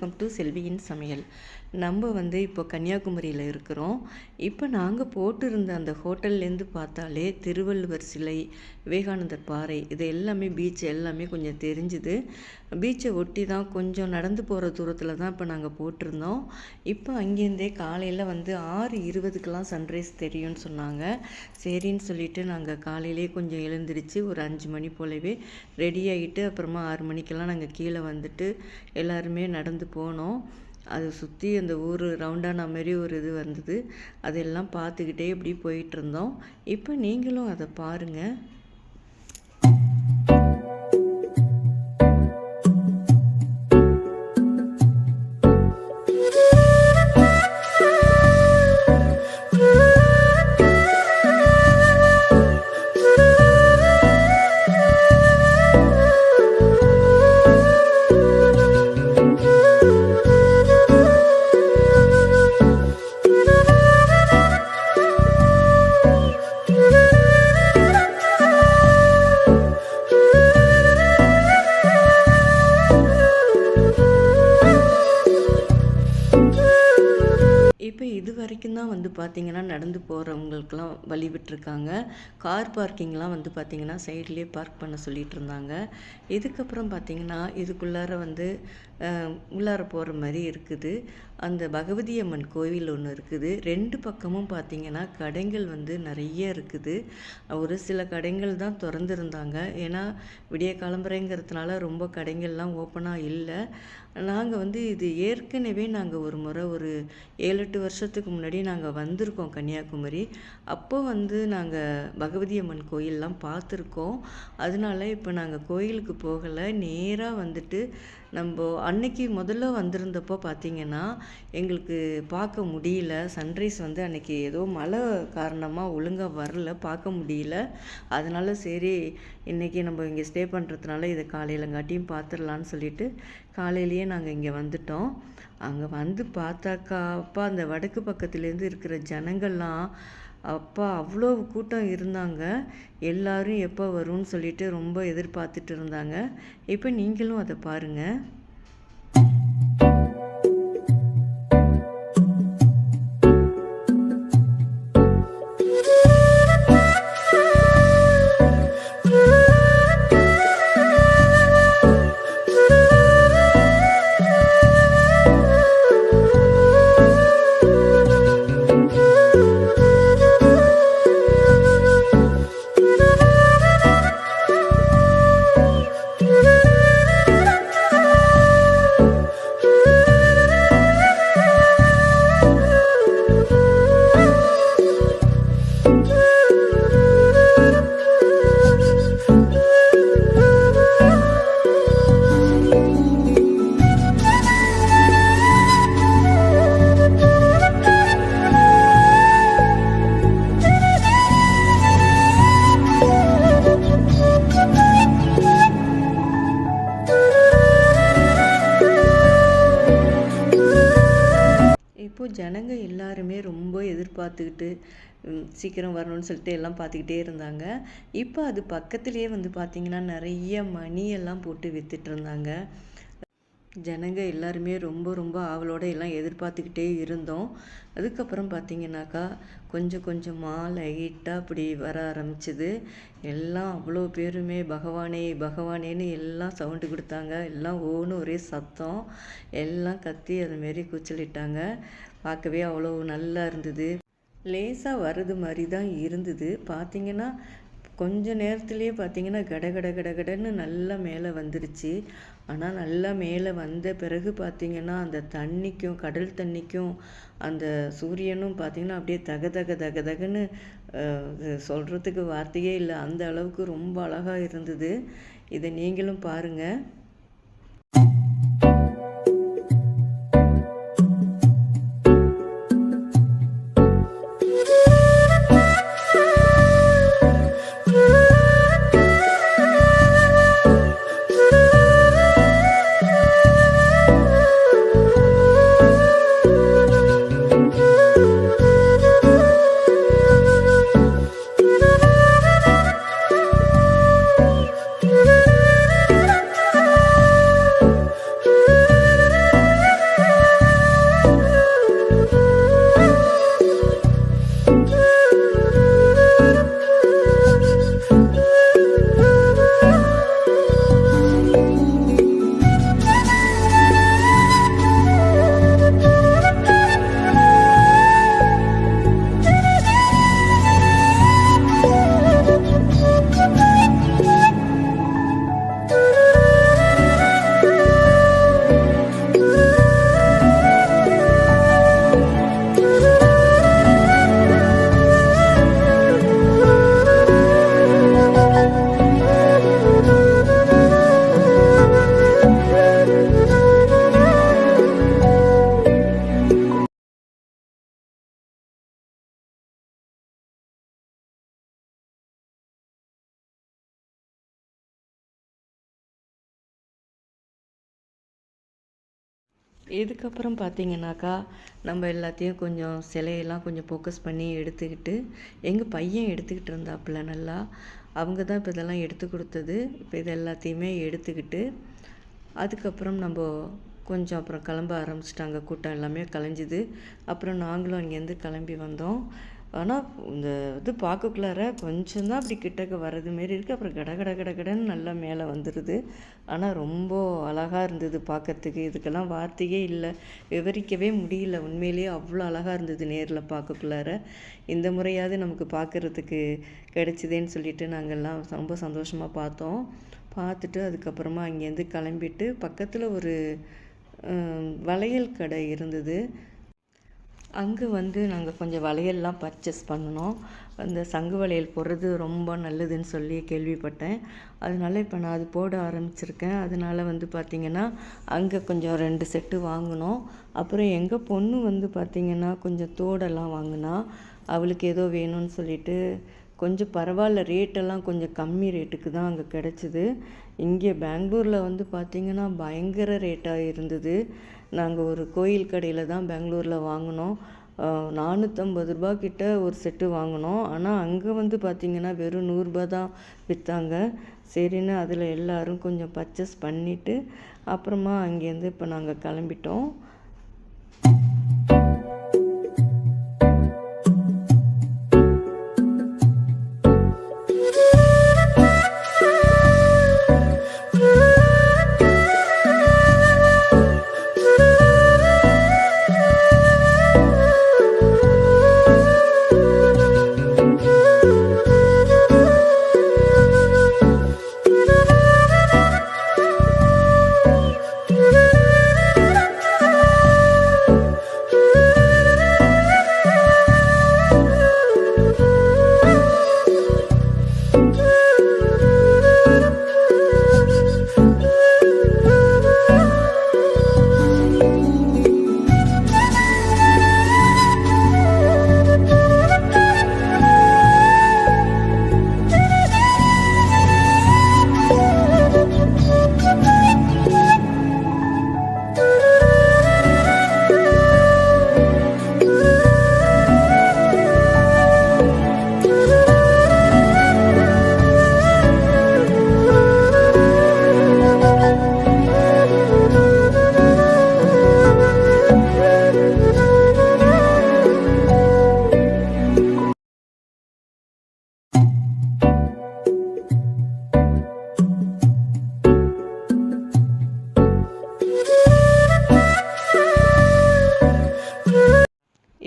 Welcome to செல்வியின் சமையல். நம்ம இப்போ கன்னியாகுமரியில் இருக்கிறோம். இப்போ நாங்கள் போட்டிருந்த அந்த ஹோட்டல்லேருந்து பார்த்தாலே திருவள்ளுவர் சிலை, விவேகானந்தர் பாறை, இது எல்லாமே பீச் எல்லாமே கொஞ்சம் தெரிஞ்சுது. பீச்சை ஒட்டி தான் கொஞ்சம் நடந்து போகிற தூரத்தில் தான் இப்போ நாங்கள் போட்டிருந்தோம். இப்போ அங்கேருந்தே காலையில் 6:20க்கெலாம் சன்ரைஸ் தெரியும்னு சொன்னாங்க. சரின்னு சொல்லிவிட்டு நாங்கள் காலையிலே கொஞ்சம் எழுந்திரிச்சு ஒரு 5 மணி போலவே ரெடி ஆகிட்டு அப்புறமா 6 மணிக்கெல்லாம் நாங்கள் கீழே வந்துட்டு எல்லாருமே நடந்து போனோம். அதை சுற்றி அந்த ஊர் ரவுண்டான மாதிரி ஒரு இது வந்தது. அதெல்லாம் பார்த்துக்கிட்டே இப்படி போயிட்டுருந்தோம். இப்போ நீங்களும் அதை பாருங்கள். இப்போ இது வரைக்கும் தான் பார்த்திங்கன்னா நடந்து போகிறவங்களுக்கெல்லாம் வழி விட்டுருக்காங்க. கார் பார்க்கிங்லாம் பார்த்திங்கன்னா சைட்லேயே பார்க் பண்ண சொல்லிகிட்டு இருந்தாங்க. இதுக்கப்புறம் பார்த்திங்கன்னா இதுக்குள்ளார உள்ளார போகிற மாதிரி இருக்குது. அந்த பகவதி அம்மன் கோவில் ஒன்று இருக்குது. 2 பக்கமும் பார்த்திங்கன்னா கடைகள் நிறைய இருக்குது. ஒரு சில கடைகள் தான் திறந்துருந்தாங்க. ஏன்னா விடிய கிளம்புறேங்கிறதுனால ரொம்ப கடைகள்லாம் ஓப்பனாக இல்லை. நாங்கள் இது ஏற்கனவே நாங்கள் ஒரு முறை ஒரு 7-8 வருஷத்துக்கு முன்னாடி நாங்கள் வந்திருக்கோம் கன்னியாகுமரி. அப்போ நாங்கள் பகவதி அம்மன் கோயிலெலாம் பார்த்துருக்கோம். அதனால இப்போ நாங்கள் கோயிலுக்கு போகலை, நேராக நம்ம அன்னைக்கு முதல்ல வந்திருந்தப்போ பார்த்திங்கன்னா எங்களுக்கு பார்க்க முடியல. சன்ரைஸ் அன்னைக்கு ஏதோ மழை காரணமாக ஒழுங்காக வரல, பார்க்க முடியல. அதனால சரி இன்றைக்கி நம்ம இங்கே ஸ்டே பண்ணுறதுனால இதை காலையிலங்காட்டியும் பார்த்துடலான்னு சொல்லிட்டு காலையிலேயே நாங்கள் இங்கே வந்துட்டோம். அங்கே பார்த்தாக்கா அப்பா அந்த வடக்கு பக்கத்துலேருந்து இருக்கிற ஜனங்கள்லாம் அப்பா அவ்வளோ கூட்டம் இருந்தாங்க. எல்லாரும் எப்போ வரும்னு சொல்லிட்டு ரொம்ப எதிர்பார்த்துட்டு இருந்தாங்க. இப்போ நீங்களும் அதை பாருங்கள். இப்போது ஜனங்க எல்லாருமே ரொம்ப எதிர்பார்த்துக்கிட்டு சீக்கிரம் வரணும்னு சொல்லிட்டு எல்லாம் பார்த்துக்கிட்டே இருந்தாங்க. இப்போ அது பக்கத்துலேயே பார்த்திங்கன்னா நிறைய மணியெல்லாம் போட்டு விற்றுட்டு இருந்தாங்க. ஜனங்க எல்லாருமே ரொம்ப ரொம்ப ஆவலோடு எல்லாம் எதிர்பார்த்துக்கிட்டே இருந்தோம். அதுக்கப்புறம் பார்த்திங்கனாக்கா கொஞ்சம் கொஞ்சமாக லைட்டாக அப்படி வர ஆரம்பிச்சிது. எல்லாம் அவ்வளோ பேருமே பகவானே பகவானேன்னு எல்லாம் சவுண்டு கொடுத்தாங்க. எல்லாம் ஓன்னு ஒரே சத்தம், எல்லாம் கத்தி அதுமாரி கூச்சலிட்டாங்க. பார்க்கவே அவ்வளோ நல்லா இருந்தது. லேசாக வர்றது மாதிரி தான் இருந்தது. பார்த்திங்கன்னா கொஞ்ச நேரத்துலேயே பார்த்திங்கன்னா கடன்னு நல்லா மேலே வந்துருச்சு. ஆனால் நல்லா மேலே வந்த பிறகு பார்த்திங்கன்னா அந்த தண்ணிக்கும் கடல் தண்ணிக்கும் அந்த சூரியனும் பார்த்திங்கன்னா அப்படியே தகன்னு சொல்கிறதுக்கு வார்த்தையே இல்லை. அந்த அளவுக்கு ரொம்ப அழகாக இருந்தது. இதை நீங்களும் பாருங்கள். இதுக்கப்புறம் பார்த்தீங்கன்னாக்கா, நம்ம எல்லாத்தையும் கொஞ்சம் சிலையெல்லாம் கொஞ்சம் ஃபோக்கஸ் பண்ணி எடுத்துக்கிட்டு, எங்கள் பையன் எடுத்துக்கிட்டு இருந்தாப்புல நல்லா. அவங்க தான் இப்போ இதெல்லாம் எடுத்து கொடுத்தது. இப்போ இது எல்லாத்தையுமே எடுத்துக்கிட்டு, அதுக்கப்புறம் கொஞ்சம் அப்புறம் கிளம்ப ஆரம்பிச்சிட்டாங்க. கூட்டம் எல்லாமே கலைஞ்சிது. அப்புறம் நாங்களும் அங்கேருந்து கிளம்பி வந்தோம். ஆனால் இந்த இது பார்க்கக்குள்ளார கொஞ்சம் தான் அப்படி கிட்டக்க வர்றது மாரி இருக்குது. அப்புறம் கட கட கட கடன்னு நல்லா மேலே வந்துடுது. ஆனால் ரொம்ப அழகாக இருந்தது பார்க்கறதுக்கு. இதுக்கெல்லாம் வார்த்தையே இல்லை, விவரிக்கவே முடியல. உண்மையிலேயே அவ்வளோ அழகாக இருந்தது நேரில் பார்க்கக்குள்ளார. இந்த முறையாவது நமக்கு பார்க்குறதுக்கு கிடைச்சிதேன்னு சொல்லிட்டு நாங்கள்லாம் ரொம்ப சந்தோஷமாக பார்த்தோம். பார்த்துட்டு அதுக்கப்புறமா அங்கேருந்து கிளம்பிட்டு பக்கத்தில் ஒரு வளையல் கடை இருந்தது. அங்கே நாங்கள் கொஞ்சம் வளையல்லாம் பர்ச்சேஸ் பண்ணினோம். அந்த சங்கு வளையல் போடுறது ரொம்ப நல்லதுன்னு சொல்லி கேள்விப்பட்டேன். அதனால இப்போ நான் அது போட ஆரம்பிச்சிருக்கேன். அதனால பார்த்திங்கன்னா அங்கே கொஞ்சம் 2 செட்டு வாங்கினோம். அப்புறம் எங்கள் பொண்ணு பார்த்திங்கன்னா கொஞ்சம் தோடெல்லாம் வாங்கினா. அவளுக்கு ஏதோ வேணும்னு சொல்லிட்டு கொஞ்சம் பரவாயில்ல, ரேட்டெல்லாம் கொஞ்சம் கம்மி ரேட்டுக்கு தான் அங்கே கிடச்சிது. இங்கே பெங்களூரில் பார்த்திங்கன்னா பயங்கர ரேட்டாக இருந்தது. நாங்கள் ஒரு கோயில் கடையில் தான் பெங்களூரில் வாங்கினோம். 450 ரூபா கிட்ட ஒரு செட்டு வாங்கினோம். ஆனால் அங்கே பார்த்திங்கன்னா வெறும் 100 ரூபா தான் விற்றாங்க. சரின்னு அதில் எல்லோரும் கொஞ்சம் பர்ச்சேஸ் பண்ணிவிட்டு அப்புறமா அங்கேருந்து இப்போ நாங்கள் கிளம்பிட்டோம்.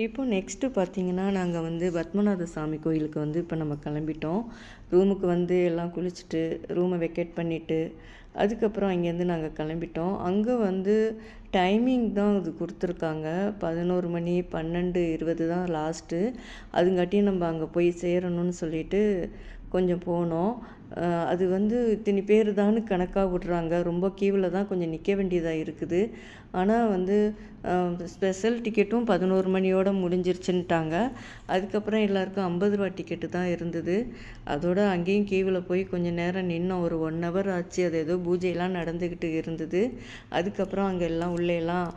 இப்போ நெக்ஸ்ட்டு பார்த்திங்கன்னா நாங்கள் பத்மநாத சாமி கோயிலுக்கு இப்போ நம்ம கிளம்பிட்டோம். ரூமுக்கு எல்லாம் குளிச்சுட்டு ரூமை வெக்கேட் பண்ணிவிட்டு அதுக்கப்புறம் அங்கேருந்து நாங்கள் கிளம்பிட்டோம். அங்கே டைமிங் தான் இது கொடுத்துருக்காங்க. 11 மணி 12:20 தான் லாஸ்ட்டு. அதுங்காட்டியும் நம்ம அங்கே போய் சேரணும்னு சொல்லிட்டு கொஞ்சம் போனோம். அது இத்தனை பேர் தான்னு கணக்காக விட்றாங்க. ரொம்ப கியூவில் தான் கொஞ்சம் நிற்க வேண்டியதாக இருக்குது. ஆனால் ஸ்பெஷல் டிக்கெட்டும் 11 மணியோடு முடிஞ்சிருச்சுன்ட்டாங்க. அதுக்கப்புறம் எல்லாருக்கும் 50 ரூபா டிக்கெட்டு தான் இருந்தது. அதோடு அங்கேயும் கியூவில் போய் கொஞ்சம் நேரம் நின்னோம். ஒரு 1 ஹவர் ஆச்சு. அது ஏதோ பூஜையெல்லாம் நடந்துக்கிட்டு இருந்தது. அதுக்கப்புறம் அங்கே எல்லாம் உள்ளேலாம்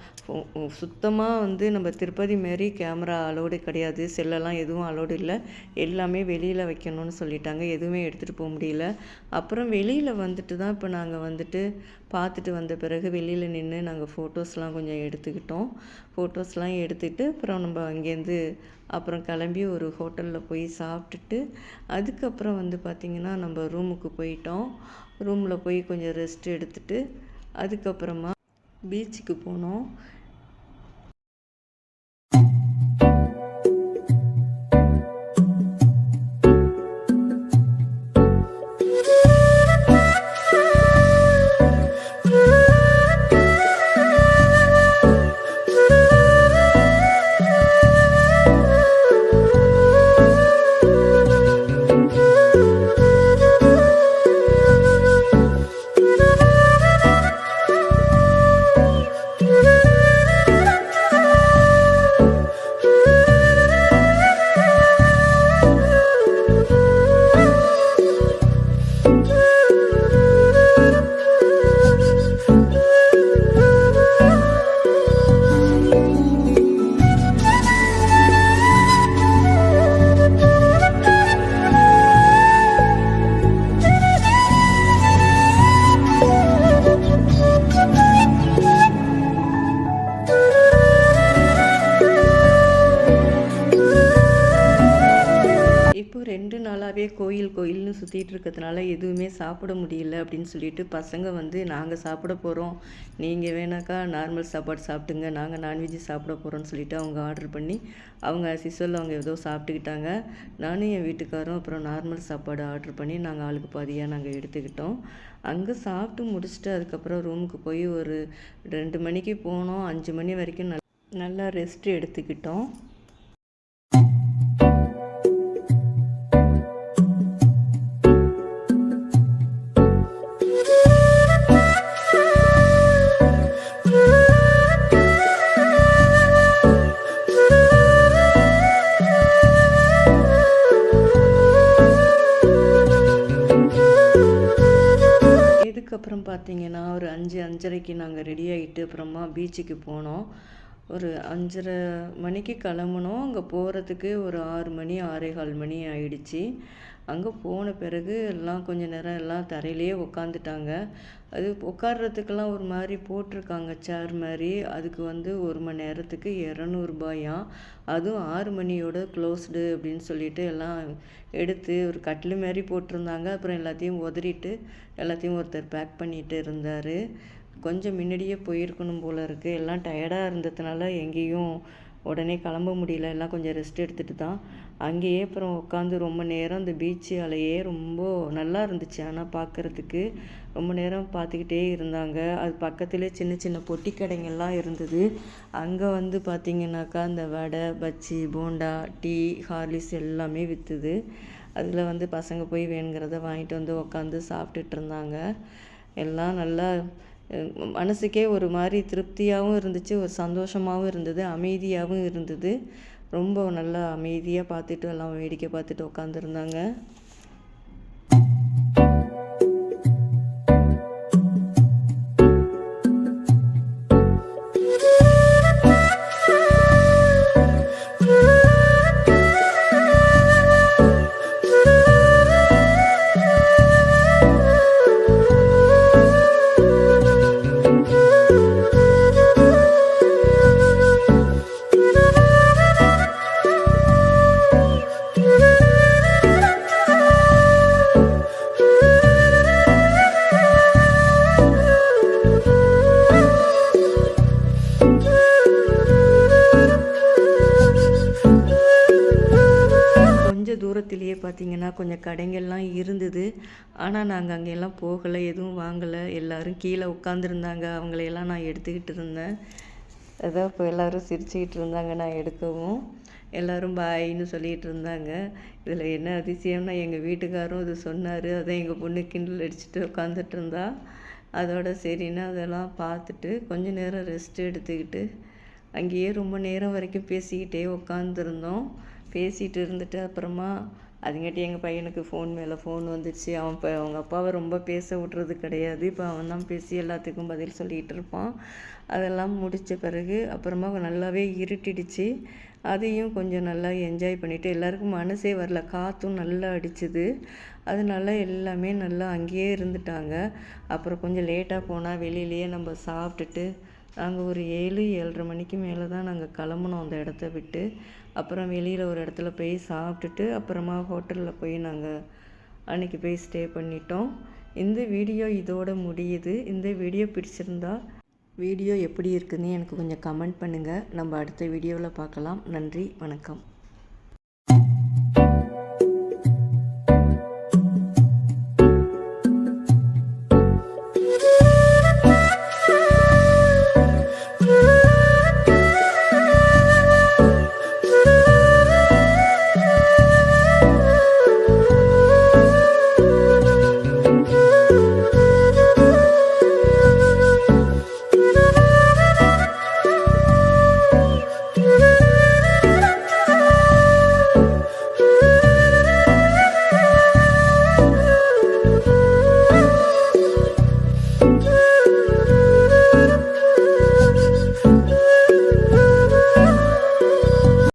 சுத்தமாக நம்ம திருப்பதி மாரி கேமரா அலோடு கிடையாது, செல்லெல்லாம் எதுவும் அலோடு இல்லை. எல்லாமே வெளியில் வைக்கணும்னு சொல்லிட்டாங்க. எதுவுமே எடுத்துகிட்டு போக முடியல. அப்புறம் வெளியில் தான் இப்போ நாங்கள் பார்த்துட்டு வந்த பிறகு வெளியில் நின்று நாங்கள் ஃபோட்டோஸ்லாம் கொஞ்சம் எடுத்துக்கிட்டோம். ஃபோட்டோஸ்லாம் எடுத்துகிட்டு அப்புறம் நம்ம அங்கேருந்து அப்புறம் கிளம்பி ஒரு ஹோட்டலில் போய் சாப்பிட்டுட்டு அதுக்கப்புறம் பார்த்திங்கன்னா நம்ம ரூமுக்கு போயிட்டோம். ரூமில் போய் கொஞ்சம் ரெஸ்ட் எடுத்துகிட்டு அதுக்கப்புறமா பீச்சுக்கு போனோம். ஃபுல்லாகவே கோயில்னு சுற்றிட்டு இருக்கிறதுனால எதுவுமே சாப்பிட முடியல அப்படின்னு சொல்லிட்டு பசங்க வந்து நாங்கள் சாப்பிட போகிறோம், நீங்கள் வேணாக்கா நார்மல் சாப்பாடு சாப்பிட்டுங்க, நாங்கள் நான்வெஜ் சாப்பிட போகிறோன்னு சொல்லிட்டு அவங்க ஆர்டர் பண்ணி அவங்க அசிசல் அவங்க ஏதோ சாப்பிட்டுக்கிட்டாங்க. நானும் என் வீட்டுக்காரும் அப்புறம் நார்மல் சாப்பாடு ஆர்டர் பண்ணி நாங்கள் ஆளுக்கு பாதியாக நாங்கள் எடுத்துக்கிட்டோம். அங்கே சாப்பிட்டு முடிச்சுட்டு அதுக்கப்புறம் ரூமுக்கு போய் ஒரு 2 மணிக்கு போனோம். 5 மணி வரைக்கும் நல்லா ரெஸ்ட் எடுத்துக்கிட்டோம். இதுக்கப்புறம் பார்த்தீங்கன்னா ஒரு 5:30க்கு நாங்கள் ரெடி ஆகிட்டு அப்புறமா பீச்சுக்கு போனோம். ஒரு 5:30 மணிக்கு கிளம்புனோம். அங்கே போகிறதுக்கு ஒரு 6 மணி 6:15 மணி ஆயிடுச்சு. அங்கே போன பிறகு எல்லாம் கொஞ்சம் நேரம் எல்லாம் தரையிலேயே உக்காந்துட்டாங்க. அது உட்கார்றதுக்கெல்லாம் ஒரு மாதிரி போட்டிருக்காங்க சேர் மாதிரி. அதுக்கு வந்து 1 மணி நேரத்துக்கு 200 ரூபாயாம். அதுவும் 6 மணியோட க்ளோஸ்டு அப்படின்னு சொல்லிட்டு எல்லாம் எடுத்து ஒரு கட்டில் மாதிரி போட்டிருந்தாங்க. அப்புறம் எல்லாத்தையும் உதறிட்டு எல்லாத்தையும் ஒருத்தர் பேக் பண்ணிட்டு இருந்தார். கொஞ்சம் முன்னாடியே போயிருக்கணும் போல இருக்குது. எல்லாம் டயர்டாக இருந்ததுனால எங்கேயும் உடனே கிளம்ப முடியல. எல்லாம் கொஞ்சம் ரெஸ்ட் எடுத்துகிட்டு தான் அங்கேயே அப்புறம் உட்காந்து ரொம்ப நேரம் அந்த பீச்சு அலையே ரொம்ப நல்லா இருந்துச்சு. ஆனால் பார்க்குறதுக்கு ரொம்ப நேரம் பார்த்துக்கிட்டே இருந்தாங்க. அது பக்கத்துலேயே சின்ன சின்ன பொட்டி கடைங்கள்லாம் இருந்தது. அங்கே வந்து பார்த்திங்கனாக்கா அந்த வடை, பஜ்ஜி, போண்டா, டீ, ஹார்லிக்ஸ் எல்லாமே விற்றுது. அதில் வந்து பசங்க போய் வேணுங்கிறத வாங்கிட்டு வந்து உட்காந்து சாப்பிட்டுட்டு இருந்தாங்க. எல்லாம் நல்லா மனசுக்கே ஒரு மாதிரி திருப்தியாகவும் இருந்துச்சு, ஒரு சந்தோஷமாகவும் இருந்தது, அமைதியாகவும் இருந்தது. ரொம்ப நல்லா அமைதியாக பார்த்துட்டு எல்லாம் வேடிக்கை பார்த்துட்டு உட்காந்துருந்தாங்க. தூரத்திலேயே பார்த்திங்கன்னா கொஞ்சம் கடைங்கள்லாம் இருந்தது. ஆனால் நாங்கள் அங்கெல்லாம் போகலை, எதுவும் வாங்கலை. எல்லோரும் கீழே உட்காந்துருந்தாங்க. அவங்களையெல்லாம் நான் எடுத்துக்கிட்டு இருந்தேன். அதான் இப்போ எல்லோரும் சிரிச்சுக்கிட்டு இருந்தாங்க நான் எடுக்கவும். எல்லோரும் பாயின்னு சொல்லிகிட்டு இருந்தாங்க. இதில் என்ன அதிசயம்னா எங்கள் வீட்டுக்காரும் இது சொன்னார். அதான் எங்கள் பொண்ணு கிண்டல் அடிச்சுட்டு உட்காந்துட்டு இருந்தா. அதோட சரின்னு அதெல்லாம் பார்த்துட்டு கொஞ்சம் நேரம் ரெஸ்ட் எடுத்துக்கிட்டு அங்கேயே ரொம்ப நேரம் வரைக்கும் பேசிக்கிட்டே உட்காந்துருந்தோம். பேசிகிட்டு இருந்துட்டு அப்புறமா அதுங்காட்டி எங்கள் பையனுக்கு ஃபோன் மேலே ஃபோன் வந்துடுச்சு. அவன் இப்போ அவங்க அப்பாவை ரொம்ப பேச விட்றது கிடையாது. இப்போ அவன் தான் பேசி எல்லாத்துக்கும் பதில் சொல்லிகிட்டு இருப்பான். அதெல்லாம் முடித்த பிறகு அப்புறமா நல்லாவே இருட்டிடுச்சு. அதையும் கொஞ்சம் நல்லா என்ஜாய் பண்ணிவிட்டு எல்லாருக்கும் மனசே வரல, காற்றும் நல்லா அடிச்சுது. அதனால எல்லாமே நல்லா அங்கேயே இருந்துட்டாங்க. அப்புறம் கொஞ்சம் லேட்டாக போனால் வெளியிலேயே நம்ம சாப்பிட்டுட்டு நாங்கள் ஒரு 7-7:30 மணிக்கு மேலே தான் நாங்கள் கிளம்புனோம் அந்த இடத்த விட்டு. அப்புறம் வெளியில் ஒரு இடத்துல போய் சாப்பிட்டுட்டு அப்புறமா ஹோட்டலில் போய் நாங்கள் அன்றைக்கி போய் ஸ்டே பண்ணிட்டோம். இந்த வீடியோ இதோடு முடியுது. இந்த வீடியோ பிடிச்சிருந்தா வீடியோ எப்படி இருக்குதுன்னு எனக்கு கொஞ்சம் கமெண்ட் பண்ணுங்கள். நம்ம அடுத்த வீடியோவில் பார்க்கலாம். நன்றி, வணக்கம்.